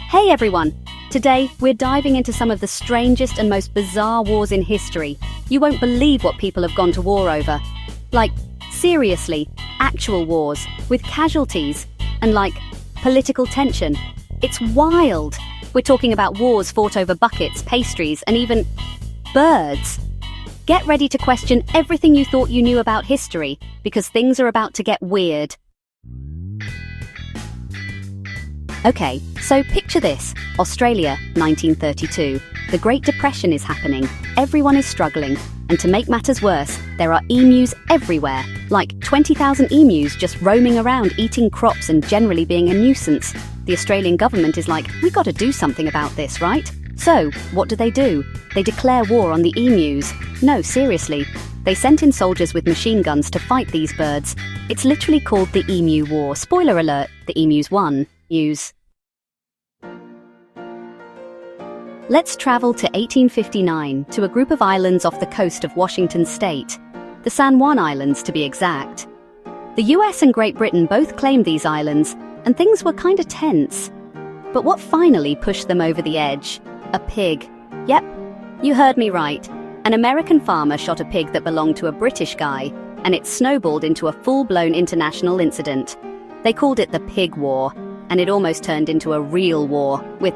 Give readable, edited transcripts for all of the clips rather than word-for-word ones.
Hey everyone! Today, we're diving into some of the strangest and most bizarre wars in history. You won't believe what people have gone to war over. Like, seriously, actual wars, with casualties, and political tension. It's wild! We're talking about wars fought over buckets, pastries, and even birds. Get ready to question everything you thought you knew about history, because things are about to get weird. Okay, so picture this. Australia, 1932. The Great Depression is happening. Everyone is struggling. And to make matters worse, there are emus everywhere. Like 20,000 emus just roaming around eating crops and generally being a nuisance. The Australian government is like, we got to do something about this, right? So, what do? They declare war on the emus. No, seriously. They sent in soldiers with machine guns to fight these birds. It's literally called the Emu War. Spoiler alert, the emus won. Let's travel to 1859 to a group of islands off the coast of Washington state. The San Juan Islands, to be exact. The US and Great Britain both claimed these islands, and things were kinda tense. But what finally pushed them over the edge? A pig. Yep, you heard me right. An American farmer shot a pig that belonged to a British guy, and it snowballed into a full-blown international incident. They called it the Pig War, and it almost turned into a real war, with,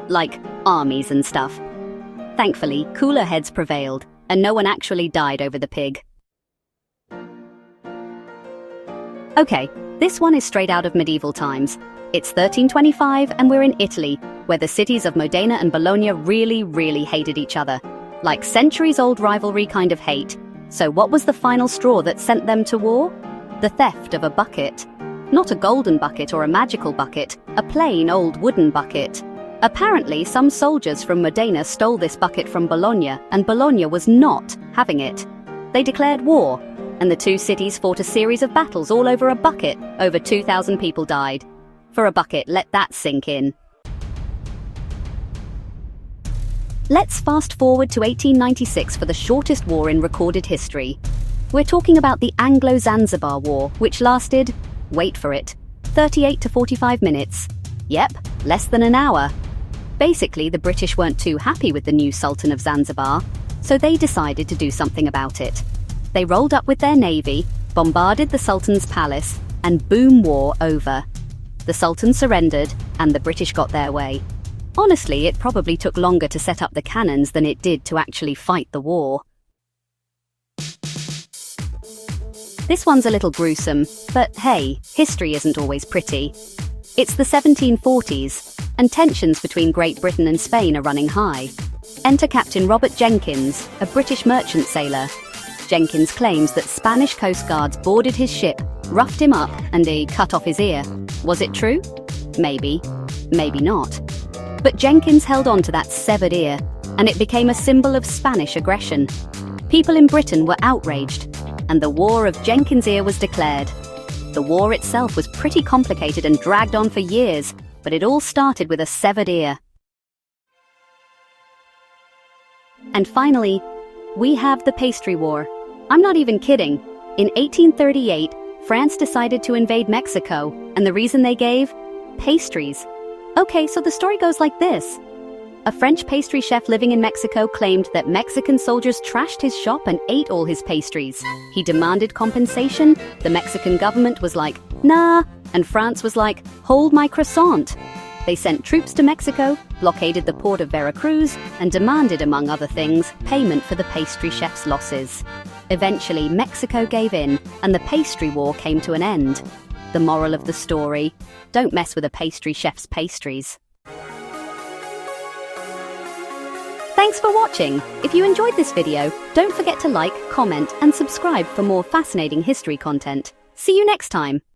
armies and stuff. Thankfully, cooler heads prevailed, and no one actually died over the pig. Okay, this one is straight out of medieval times. It's 1325, and we're in Italy, where the cities of Modena and Bologna really hated each other. Like centuries-old rivalry kind of hate. So what was the final straw that sent them to war? The theft of a bucket. Not a golden bucket or a magical bucket, a plain old wooden bucket. Apparently, some soldiers from Modena stole this bucket from Bologna, and Bologna was not having it. They declared war, and the two cities fought a series of battles all over a bucket. Over 2,000 people died. For a bucket, let that sink in. Let's fast forward to 1896 for the shortest war in recorded history. We're talking about the Anglo-Zanzibar War, which lasted, wait for it, 38 to 45 minutes. Yep, less than an hour. Basically, the British weren't too happy with the new Sultan of Zanzibar, so they decided to do something about it. They rolled up with their navy, bombarded the Sultan's palace, and boom, war over. The Sultan surrendered, and the British got their way. Honestly, it probably took longer to set up the cannons than it did to actually fight the war. This one's a little gruesome, but hey, history isn't always pretty. It's the 1740s, and tensions between Great Britain and Spain are running high. Enter Captain Robert Jenkins, a British merchant sailor. Jenkins claims that Spanish coast guards boarded his ship, roughed him up, and they cut off his ear. Was it true? Maybe. Maybe not. But Jenkins held on to that severed ear, and it became a symbol of Spanish aggression. People in Britain were outraged, and the War of Jenkins Ear was declared. The war itself was pretty complicated and dragged on for years, but it all started with a severed ear. And finally, we have the Pastry War. I'm not even kidding. In 1838, France decided to invade Mexico, and the reason they gave? Pastries. Okay, so the story goes like this. A French pastry chef living in Mexico claimed that Mexican soldiers trashed his shop and ate all his pastries. He demanded compensation. The Mexican government was like, nah, and France was like, hold my croissant. They sent troops to Mexico, blockaded the port of Veracruz, and demanded, among other things, payment for the pastry chef's losses. Eventually, Mexico gave in, and the pastry war came to an end. The moral of the story: don't mess with a pastry chef's pastries. Thanks for watching! If you enjoyed this video, don't forget to like, comment, and subscribe for more fascinating history content. See you next time!